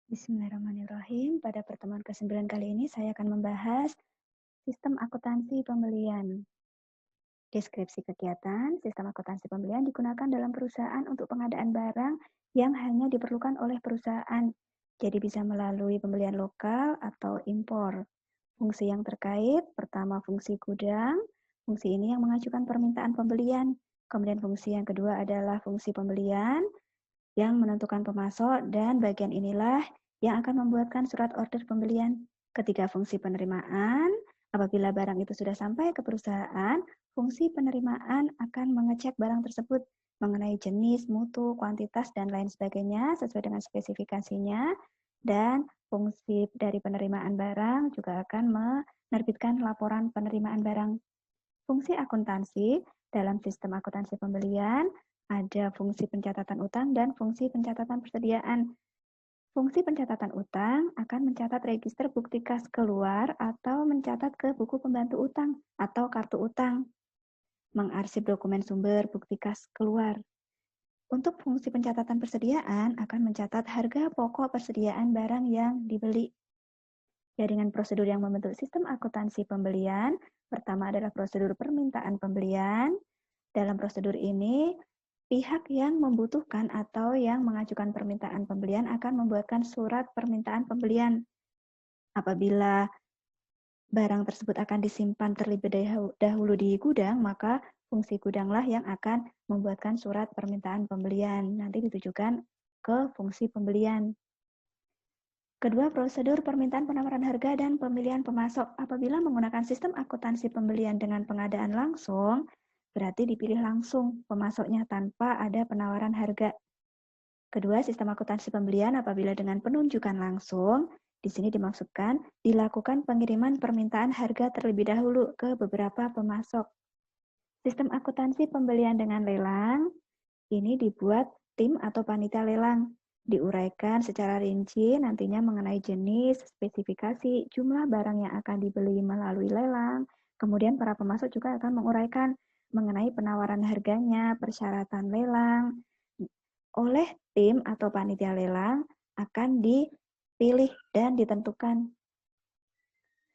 Bismillahirrahmanirrahim. Pada pertemuan ke-9 kali ini saya akan membahas sistem akuntansi pembelian. Deskripsi kegiatan, sistem akuntansi pembelian digunakan dalam perusahaan untuk pengadaan barang yang hanya diperlukan oleh perusahaan. Jadi bisa melalui pembelian lokal atau impor. Fungsi yang terkait, pertama fungsi gudang. Fungsi ini yang mengajukan permintaan pembelian. Kemudian fungsi yang kedua adalah fungsi pembelian yang menentukan pemasok, dan bagian inilah yang akan membuatkan surat order pembelian. Ketiga, fungsi penerimaan. Apabila barang itu sudah sampai ke perusahaan, fungsi penerimaan akan mengecek barang tersebut mengenai jenis, mutu, kuantitas, dan lain sebagainya sesuai dengan spesifikasinya. Dan fungsi dari penerimaan barang juga akan menerbitkan laporan penerimaan barang. Fungsi akuntansi dalam sistem akuntansi pembelian ada fungsi pencatatan utang dan fungsi pencatatan persediaan. Fungsi pencatatan utang akan mencatat register bukti kas keluar atau mencatat ke buku pembantu utang atau kartu utang. Mengarsip dokumen sumber bukti kas keluar. Untuk fungsi pencatatan persediaan akan mencatat harga pokok persediaan barang yang dibeli. Jaringan prosedur yang membentuk sistem akuntansi pembelian, pertama adalah prosedur permintaan pembelian. Dalam prosedur ini, pihak yang membutuhkan atau yang mengajukan permintaan pembelian akan membuatkan surat permintaan pembelian. Apabila barang tersebut akan disimpan terlebih dahulu di gudang, maka fungsi gudanglah yang akan membuatkan surat permintaan pembelian. Nanti ditujukan ke fungsi pembelian. Kedua, prosedur permintaan penawaran harga dan pemilihan pemasok. Apabila menggunakan sistem akuntansi pembelian dengan pengadaan langsung, berarti dipilih langsung pemasoknya tanpa ada penawaran harga. Kedua, sistem akuntansi pembelian apabila dengan penunjukan langsung, di sini dimaksudkan dilakukan pengiriman permintaan harga terlebih dahulu ke beberapa pemasok. Sistem akuntansi pembelian dengan lelang, ini dibuat tim atau panitia lelang. Diuraikan secara rinci nantinya mengenai jenis, spesifikasi, jumlah barang yang akan dibeli melalui lelang. Kemudian para pemasok juga akan menguraikan mengenai penawaran harganya, persyaratan lelang. Oleh tim atau panitia lelang akan dipilih dan ditentukan.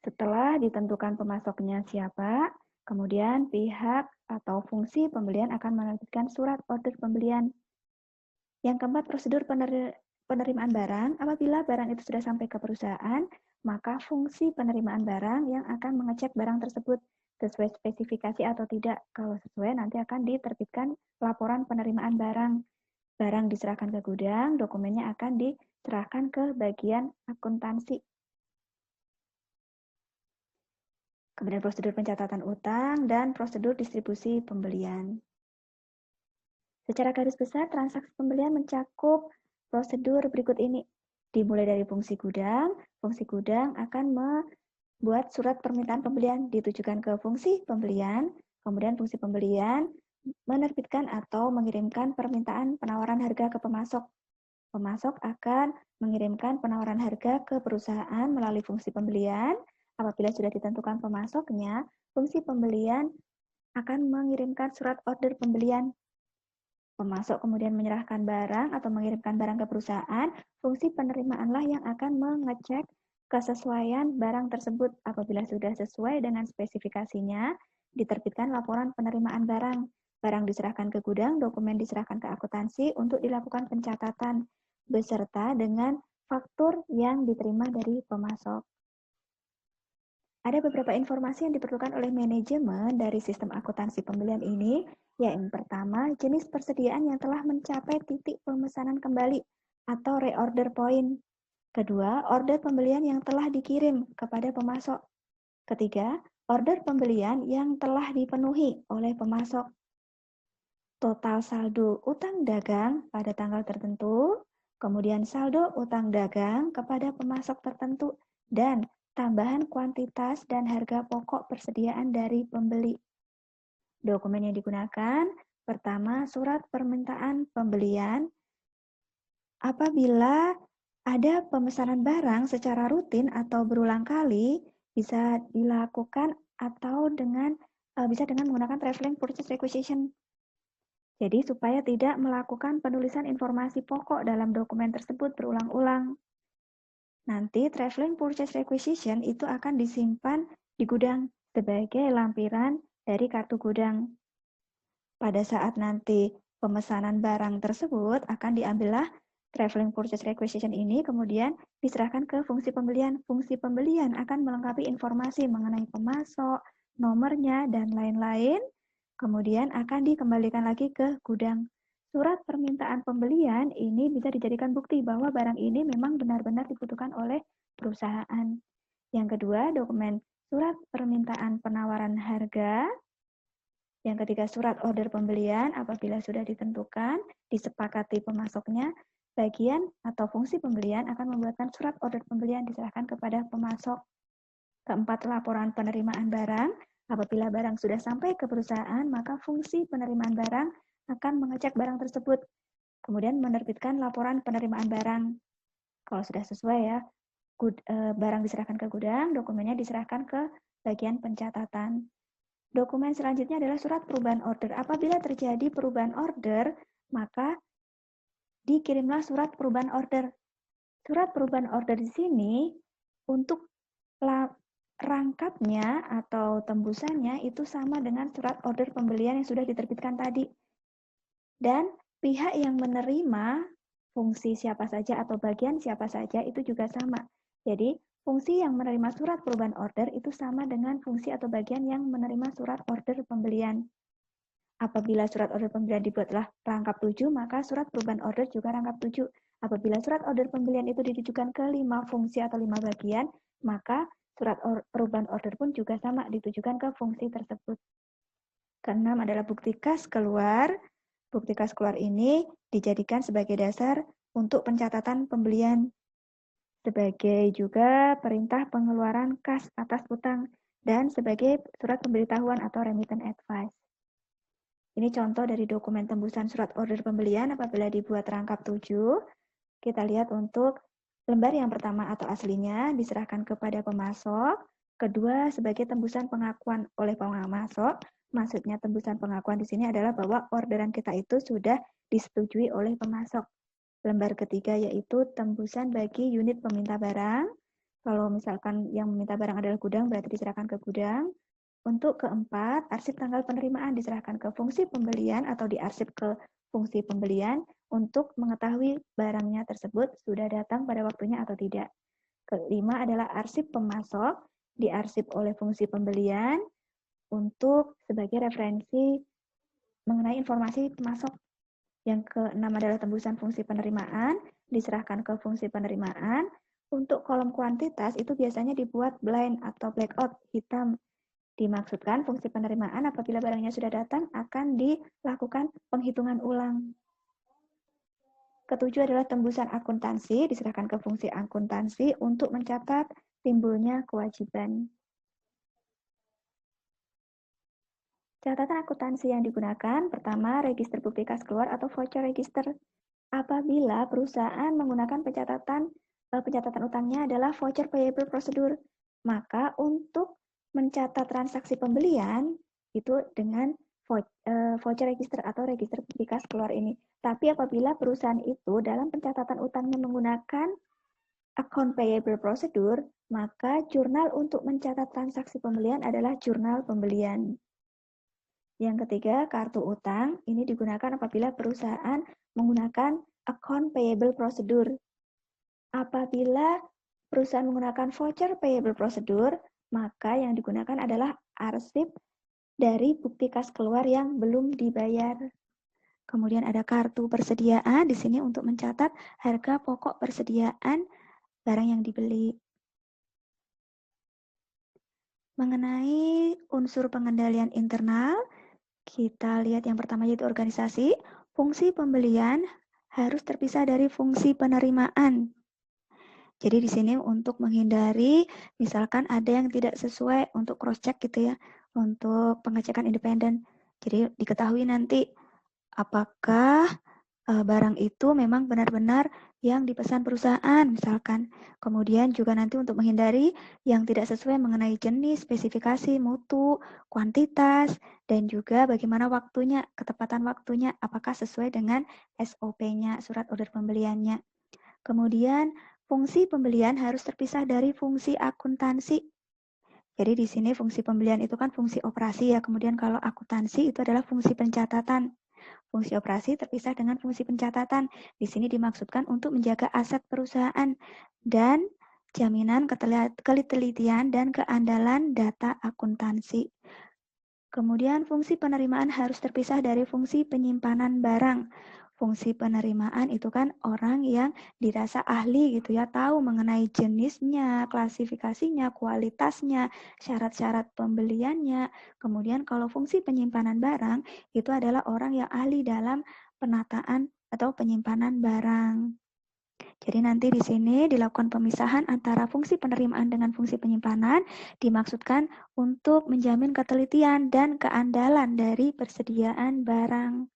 Setelah ditentukan pemasoknya siapa, kemudian pihak atau fungsi pembelian akan menerbitkan surat order pembelian. Yang keempat, prosedur penerimaan barang. Apabila barang itu sudah sampai ke perusahaan, maka fungsi penerimaan barang yang akan mengecek barang tersebut sesuai spesifikasi atau tidak. Kalau sesuai, nanti akan diterbitkan laporan penerimaan barang. Barang diserahkan ke gudang, dokumennya akan diserahkan ke bagian akuntansi. Kemudian prosedur pencatatan utang dan prosedur distribusi pembelian. Secara garis besar, transaksi pembelian mencakup prosedur berikut ini. Dimulai dari fungsi gudang akan membuat surat permintaan pembelian ditujukan ke fungsi pembelian, kemudian fungsi pembelian menerbitkan atau mengirimkan permintaan penawaran harga ke pemasok. Pemasok akan mengirimkan penawaran harga ke perusahaan melalui fungsi pembelian. Apabila sudah ditentukan pemasoknya, fungsi pembelian akan mengirimkan surat order pembelian. Pemasok kemudian menyerahkan barang atau mengirimkan barang ke perusahaan, fungsi penerimaanlah yang akan mengecek kesesuaian barang tersebut. Apabila sudah sesuai dengan spesifikasinya, diterbitkan laporan penerimaan barang. Barang diserahkan ke gudang, dokumen diserahkan ke akuntansi untuk dilakukan pencatatan, beserta dengan faktur yang diterima dari pemasok. Ada beberapa informasi yang diperlukan oleh manajemen dari sistem akuntansi pembelian ini, yang pertama, jenis persediaan yang telah mencapai titik pemesanan kembali atau reorder point. Kedua, order pembelian yang telah dikirim kepada pemasok. Ketiga, order pembelian yang telah dipenuhi oleh pemasok. Total saldo utang dagang pada tanggal tertentu, kemudian saldo utang dagang kepada pemasok tertentu, dan tambahan kuantitas dan harga pokok persediaan dari pembeli. Dokumen yang digunakan, pertama, surat permintaan pembelian. Apabila ada pemesanan barang secara rutin atau berulang kali, bisa dilakukan atau bisa dengan menggunakan traveling purchase requisition. Jadi supaya tidak melakukan penulisan informasi pokok dalam dokumen tersebut berulang-ulang. nanti traveling purchase requisition itu akan disimpan di gudang sebagai lampiran dari kartu gudang. Pada saat nanti pemesanan barang tersebut akan diambillah traveling purchase requisition ini, kemudian diserahkan ke fungsi pembelian. Fungsi pembelian akan melengkapi informasi mengenai pemasok, nomornya, dan lain-lain. Kemudian akan dikembalikan lagi ke gudang. Surat permintaan pembelian ini bisa dijadikan bukti bahwa barang ini memang benar-benar dibutuhkan oleh perusahaan. Yang kedua, dokumen surat permintaan penawaran harga. Yang ketiga, surat order pembelian apabila sudah ditentukan, disepakati pemasoknya, bagian atau fungsi pembelian akan membuatkan surat order pembelian diserahkan kepada pemasok. Keempat, laporan penerimaan barang. Apabila barang sudah sampai ke perusahaan, maka fungsi penerimaan barang akan mengecek barang tersebut, kemudian menerbitkan laporan penerimaan barang. Kalau sudah sesuai ya, barang diserahkan ke gudang, dokumennya diserahkan ke bagian pencatatan. Dokumen selanjutnya adalah surat perubahan order. Apabila terjadi perubahan order, maka dikirimlah surat perubahan order. Surat perubahan order di sini untuk rangkapnya atau tembusannya itu sama dengan surat order pembelian yang sudah diterbitkan tadi. Dan pihak yang menerima fungsi siapa saja atau bagian siapa saja itu juga sama. Jadi, fungsi yang menerima surat perubahan order itu sama dengan fungsi atau bagian yang menerima surat order pembelian. Apabila surat order pembelian dibuatlah rangkap 7, maka surat perubahan order juga rangkap 7. Apabila surat order pembelian itu ditujukan ke 5 fungsi atau 5 bagian, maka surat perubahan order pun juga sama ditujukan ke fungsi tersebut. Keenam adalah bukti kas keluar. Bukti kas keluar ini dijadikan sebagai dasar untuk pencatatan pembelian, sebagai juga perintah pengeluaran kas atas utang, dan sebagai surat pemberitahuan atau remittance advice. Ini contoh dari dokumen tembusan surat order pembelian apabila dibuat rangkap 7. Kita lihat untuk lembar yang pertama atau aslinya diserahkan kepada pemasok. Kedua, sebagai tembusan pengakuan oleh pemasok. Maksudnya tembusan pengakuan di sini adalah bahwa orderan kita itu sudah disetujui oleh pemasok. Lembar ketiga yaitu tembusan bagi unit peminta barang. Kalau misalkan yang meminta barang adalah gudang, berarti diserahkan ke gudang. Untuk keempat, arsip tanggal penerimaan diserahkan ke fungsi pembelian atau diarsip ke fungsi pembelian untuk mengetahui barangnya tersebut sudah datang pada waktunya atau tidak. Kelima adalah arsip pemasok, diarsip oleh fungsi pembelian untuk sebagai referensi mengenai informasi pemasok. Yang keenam adalah tembusan fungsi penerimaan, diserahkan ke fungsi penerimaan. Untuk kolom kuantitas itu biasanya dibuat blind atau blackout hitam. Dimaksudkan fungsi penerimaan apabila barangnya sudah datang akan dilakukan penghitungan ulang. Ketujuh adalah tembusan akuntansi, diserahkan ke fungsi akuntansi untuk mencatat timbulnya kewajiban. Catatan akuntansi yang digunakan, pertama, register bukti kas keluar atau voucher register. Apabila perusahaan menggunakan pencatatan utangnya adalah voucher payable procedure, maka untuk mencatat transaksi pembelian itu dengan voucher register atau register bukti kas keluar ini. Tapi apabila perusahaan itu dalam pencatatan utangnya menggunakan account payable procedure, maka jurnal untuk mencatat transaksi pembelian adalah jurnal pembelian. Yang ketiga, kartu utang. Ini digunakan apabila perusahaan menggunakan account payable procedure. Apabila perusahaan menggunakan voucher payable procedure, maka yang digunakan adalah arsip dari bukti kas keluar yang belum dibayar. Kemudian ada kartu persediaan di sini untuk mencatat harga pokok persediaan barang yang dibeli. Mengenai unsur pengendalian internal, kita lihat yang pertama yaitu organisasi. Fungsi pembelian harus terpisah dari fungsi penerimaan. Jadi di sini untuk menghindari misalkan ada yang tidak sesuai untuk cross check gitu ya, untuk pengecekan independen. Jadi diketahui nanti apakah barang itu memang benar-benar yang dipesan perusahaan misalkan. Kemudian juga nanti untuk menghindari yang tidak sesuai mengenai jenis, spesifikasi, mutu, kuantitas, dan juga bagaimana waktunya, ketepatan waktunya, apakah sesuai dengan SOP-nya, surat order pembeliannya. Kemudian Fungsi pembelian harus terpisah dari fungsi akuntansi. Jadi di sini fungsi pembelian itu kan fungsi operasi ya, kemudian kalau akuntansi itu adalah fungsi pencatatan. Fungsi operasi terpisah dengan fungsi pencatatan. Di sini dimaksudkan untuk menjaga aset perusahaan dan jaminan ketelitian dan keandalan data akuntansi. Kemudian fungsi penerimaan harus terpisah dari fungsi penyimpanan barang. Fungsi penerimaan itu kan orang yang dirasa ahli gitu ya, tahu mengenai jenisnya, klasifikasinya, kualitasnya, syarat-syarat pembeliannya. Kemudian kalau fungsi penyimpanan barang itu adalah orang yang ahli dalam penataan atau penyimpanan barang. Jadi nanti di sini dilakukan pemisahan antara fungsi penerimaan dengan fungsi penyimpanan dimaksudkan untuk menjamin ketelitian dan keandalan dari persediaan barang.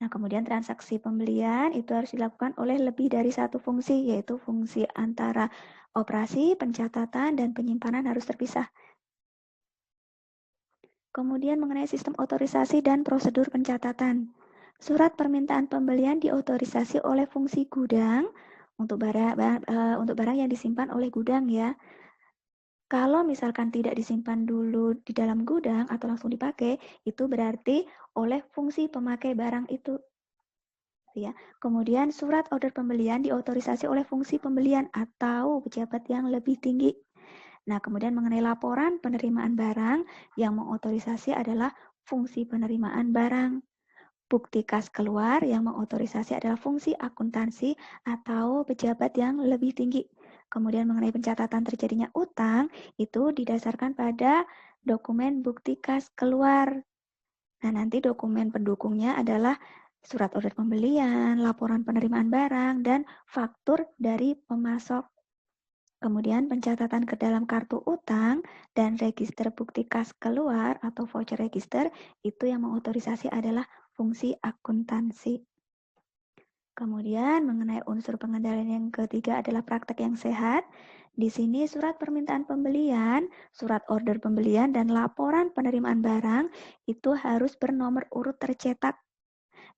Nah, kemudian transaksi pembelian itu harus dilakukan oleh lebih dari satu fungsi, yaitu fungsi antara operasi, pencatatan, dan penyimpanan harus terpisah. Kemudian mengenai sistem otorisasi dan prosedur pencatatan. Surat permintaan pembelian diotorisasi oleh fungsi gudang untuk barang yang disimpan oleh gudang ya. Kalau misalkan tidak disimpan dulu di dalam gudang atau langsung dipakai, itu berarti oleh fungsi pemakai barang itu. Ya. Kemudian surat order pembelian diotorisasi oleh fungsi pembelian atau pejabat yang lebih tinggi. Nah, kemudian mengenai laporan penerimaan barang yang mengotorisasi adalah fungsi penerimaan barang. Bukti kas keluar yang mengotorisasi adalah fungsi akuntansi atau pejabat yang lebih tinggi. Kemudian mengenai pencatatan terjadinya utang, itu didasarkan pada dokumen bukti kas keluar. Nah, nanti dokumen pendukungnya adalah surat order pembelian, laporan penerimaan barang, dan faktur dari pemasok. Kemudian pencatatan ke dalam kartu utang dan register bukti kas keluar atau voucher register itu yang mengotorisasi adalah fungsi akuntansi. Kemudian mengenai unsur pengendalian yang ketiga adalah praktek yang sehat. Di sini surat permintaan pembelian, surat order pembelian, dan laporan penerimaan barang itu harus bernomor urut tercetak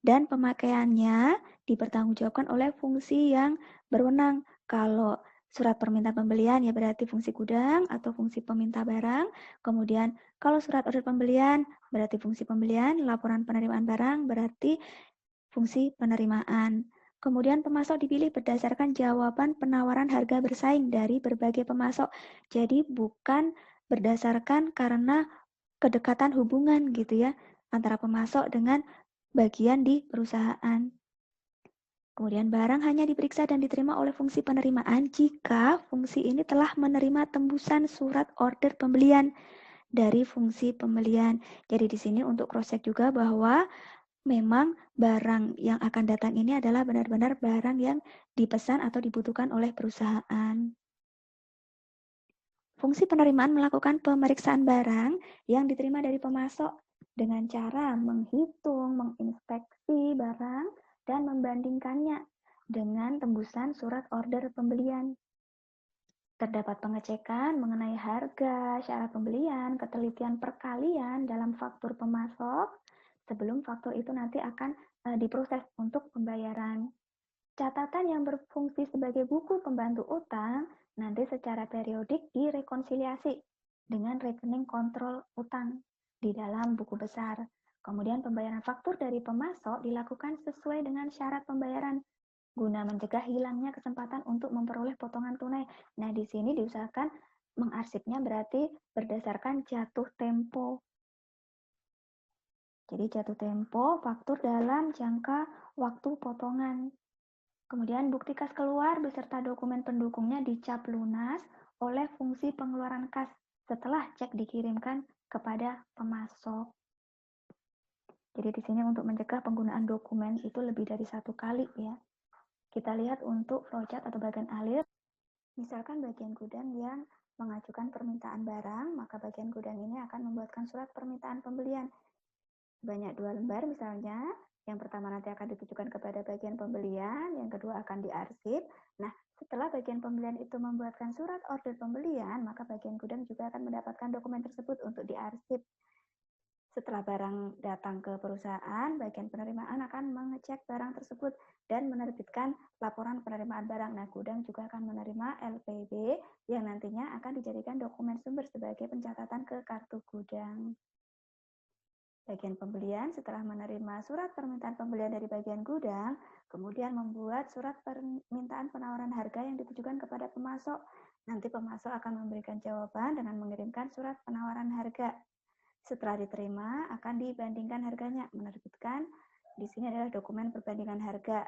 dan pemakaiannya dipertanggungjawabkan oleh fungsi yang berwenang. Kalau surat permintaan pembelian ya berarti fungsi gudang atau fungsi peminta barang. Kemudian kalau surat order pembelian berarti fungsi pembelian, laporan penerimaan barang berarti fungsi penerimaan. Kemudian pemasok dipilih berdasarkan jawaban penawaran harga bersaing dari berbagai pemasok. Jadi bukan berdasarkan karena kedekatan hubungan gitu ya antara pemasok dengan bagian di perusahaan. Kemudian barang hanya diperiksa dan diterima oleh fungsi penerimaan jika fungsi ini telah menerima tembusan surat order pembelian dari fungsi pembelian. Jadi di sini untuk cross check juga bahwa memang barang yang akan datang ini adalah benar-benar barang yang dipesan atau dibutuhkan oleh perusahaan. Fungsi penerimaan melakukan pemeriksaan barang yang diterima dari pemasok dengan cara menghitung, menginspeksi barang, dan membandingkannya dengan tembusan surat order pembelian. Terdapat pengecekan mengenai harga, syarat pembelian, ketelitian perkalian dalam faktur pemasok sebelum faktur itu nanti akan diproses untuk pembayaran. Catatan yang berfungsi sebagai buku pembantu utang nanti secara periodik direkonsiliasi dengan rekening kontrol utang di dalam buku besar. Kemudian pembayaran faktur dari pemasok dilakukan sesuai dengan syarat pembayaran guna mencegah hilangnya kesempatan untuk memperoleh potongan tunai. Nah, di sini diusahakan mengarsipnya berarti berdasarkan jatuh tempo. Jadi jatuh tempo faktur dalam jangka waktu potongan. Kemudian bukti kas keluar beserta dokumen pendukungnya dicap lunas oleh fungsi pengeluaran kas setelah cek dikirimkan kepada pemasok. Jadi di sini untuk mencegah penggunaan dokumen itu lebih dari satu kali ya. Kita lihat untuk flowchart atau bagian alir. Misalkan bagian gudang yang mengajukan permintaan barang, maka bagian gudang ini akan membuatkan surat permintaan pembelian. Banyak 2 lembar misalnya. Yang pertama nanti akan ditujukan kepada bagian pembelian, yang kedua akan diarsip. Nah, setelah bagian pembelian itu membuatkan surat order pembelian, maka bagian gudang juga akan mendapatkan dokumen tersebut untuk diarsip. Setelah barang datang ke perusahaan, bagian penerimaan akan mengecek barang tersebut dan menerbitkan laporan penerimaan barang. Nah, gudang juga akan menerima LPB yang nantinya akan dijadikan dokumen sumber sebagai pencatatan ke kartu gudang. Bagian pembelian setelah menerima surat permintaan pembelian dari bagian gudang, kemudian membuat surat permintaan penawaran harga yang ditujukan kepada pemasok. Nanti pemasok akan memberikan jawaban dengan mengirimkan surat penawaran harga. Setelah diterima, akan dibandingkan harganya. Menerbitkan di sini adalah dokumen perbandingan harga.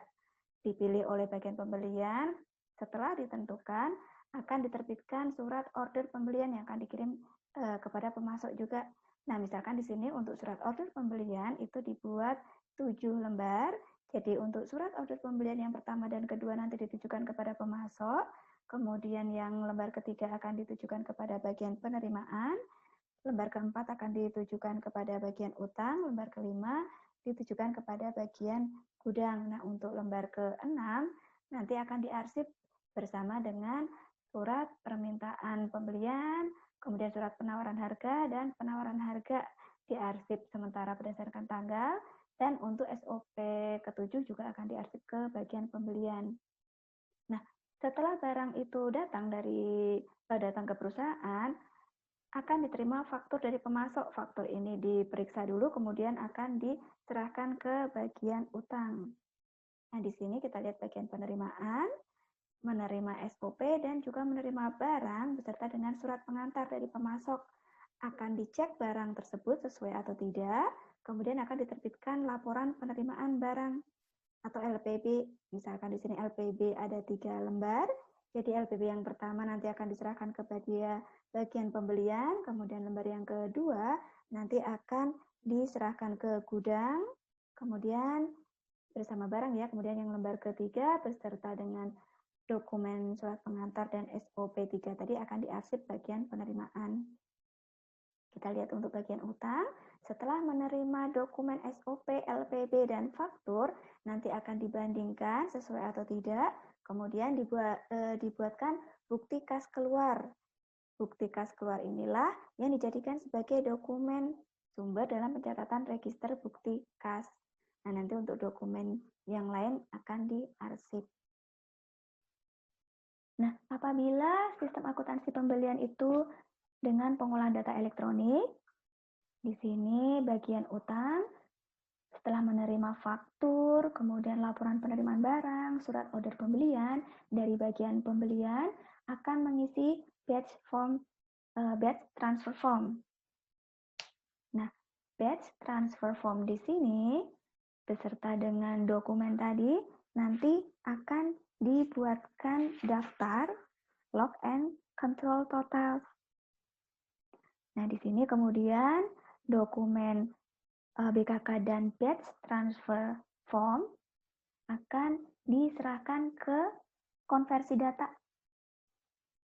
Dipilih oleh bagian pembelian. Setelah ditentukan, akan diterbitkan surat order pembelian yang akan dikirim kepada pemasok juga. Nah, misalkan di sini untuk surat order pembelian itu dibuat 7 lembar. Jadi untuk surat order pembelian yang pertama dan kedua nanti ditujukan kepada pemasok. Kemudian yang lembar ketiga akan ditujukan kepada bagian penerimaan. Lembar keempat akan ditujukan kepada bagian utang, lembar kelima ditujukan kepada bagian gudang. Nah, untuk lembar keenam nanti akan diarsip bersama dengan surat permintaan pembelian, kemudian surat penawaran harga dan penawaran harga diarsip sementara berdasarkan tanggal, dan untuk SOP ke-7 juga akan diarsip ke bagian pembelian. Nah, setelah barang itu datang ke perusahaan, akan diterima faktur dari pemasok. Faktur ini diperiksa dulu, kemudian akan diserahkan ke bagian utang. Nah, di sini kita lihat bagian penerimaan, menerima SOP dan juga menerima barang beserta dengan surat pengantar dari pemasok. Akan dicek barang tersebut sesuai atau tidak, kemudian akan diterbitkan laporan penerimaan barang atau LPB. Misalkan di sini LPB ada 3 lembar. Jadi LPB yang pertama nanti akan diserahkan ke bagian pembelian, kemudian lembar yang kedua nanti akan diserahkan ke gudang, kemudian bersama barang ya, kemudian yang lembar ketiga beserta dengan dokumen surat pengantar dan SOP 3 tadi akan diarsip bagian penerimaan. Kita lihat untuk bagian utang, setelah menerima dokumen SOP, LPB, dan faktur, nanti akan dibandingkan sesuai atau tidak, kemudian dibuatkan bukti kas keluar. Bukti kas keluar inilah yang dijadikan sebagai dokumen sumber dalam pencatatan register bukti kas. Nah, nanti untuk dokumen yang lain akan diarsip. Nah, apabila sistem akuntansi pembelian itu dengan pengolahan data elektronik, di sini bagian utang, setelah menerima faktur, kemudian laporan penerimaan barang, surat order pembelian, dari bagian pembelian akan mengisi batch transfer form. Nah, batch transfer form di sini beserta dengan dokumen tadi nanti akan dibuatkan daftar log and control total. Nah, di sini kemudian dokumen BKK dan batch transfer form akan diserahkan ke konversi data.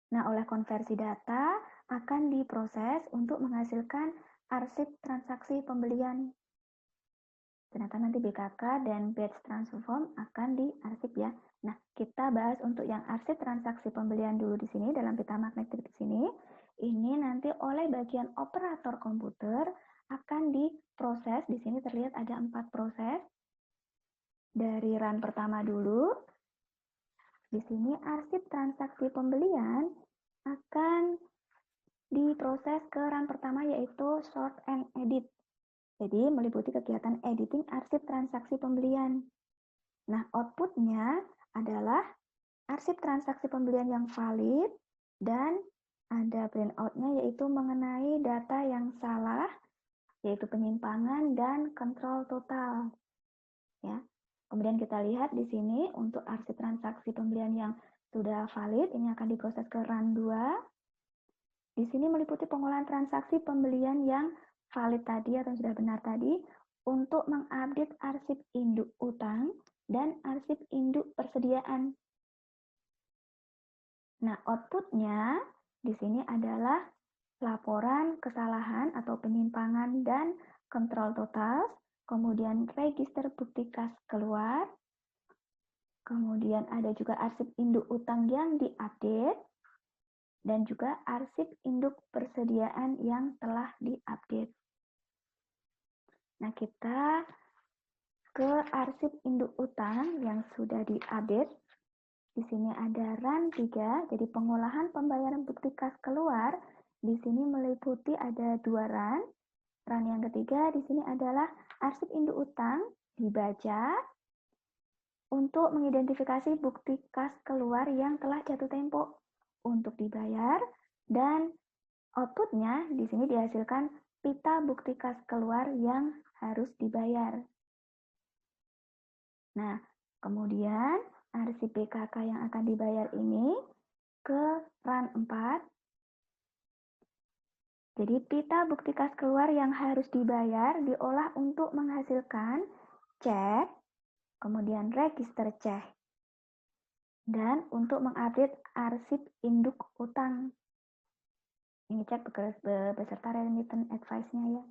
Nah, oleh konversi data akan diproses untuk menghasilkan arsip transaksi pembelian. Ternyata nanti BKK dan batch transfer form akan diarsip ya. Nah, kita bahas untuk yang arsip transaksi pembelian dulu di sini dalam peta magnetik di sini. Ini nanti oleh bagian operator komputer akan diproses. Di sini terlihat ada 4 proses. Dari run pertama dulu. Di sini arsip transaksi pembelian akan diproses ke run pertama yaitu sort and edit. Jadi meliputi kegiatan editing arsip transaksi pembelian. Nah, outputnya adalah arsip transaksi pembelian yang valid dan ada printout-nya yaitu mengenai data yang salah, yaitu penyimpangan dan kontrol total. Ya. Kemudian kita lihat di sini untuk arsip transaksi pembelian yang sudah valid, ini akan diproses ke run 2. Di sini meliputi pengolahan transaksi pembelian yang valid tadi atau sudah benar tadi untuk mengupdate arsip induk utang dan arsip induk persediaan. Nah, outputnya di sini adalah laporan kesalahan atau penyimpangan dan kontrol total, kemudian register bukti kas keluar, kemudian ada juga arsip induk utang yang diupdate, dan juga arsip induk persediaan yang telah diupdate. Nah, kita ke arsip induk utang yang sudah diupdate. Di sini ada run 3, jadi pengolahan pembayaran bukti kas keluar. Di sini meliputi ada 2 run. Run yang ketiga di sini adalah arsip induk utang dibaca untuk mengidentifikasi bukti kas keluar yang telah jatuh tempo untuk dibayar, dan outputnya di sini dihasilkan pita bukti kas keluar yang harus dibayar. Nah, kemudian arsip BKK yang akan dibayar ini ke run 4. Jadi pita bukti kas keluar yang harus dibayar diolah untuk menghasilkan cek, kemudian register cek, dan untuk mengupdate arsip induk utang. Ini cek beserta remittance advice-nya ya.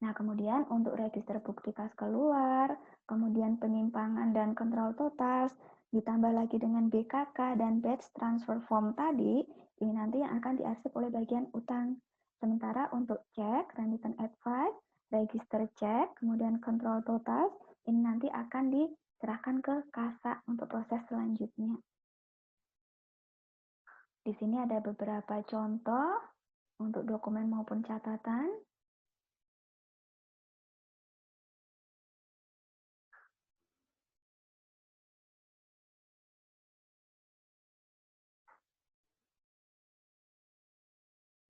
Nah, kemudian untuk register bukti kas keluar, kemudian penyimpangan dan kontrol total, ditambah lagi dengan BKK dan batch transfer form tadi, ini nanti yang akan diarsip oleh bagian utang. Sementara untuk cek, remittance advice, register cek, kemudian kontrol total, ini nanti akan diserahkan ke kasa untuk proses selanjutnya. Di sini ada beberapa contoh untuk dokumen maupun catatan.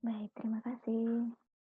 Baik, terima kasih.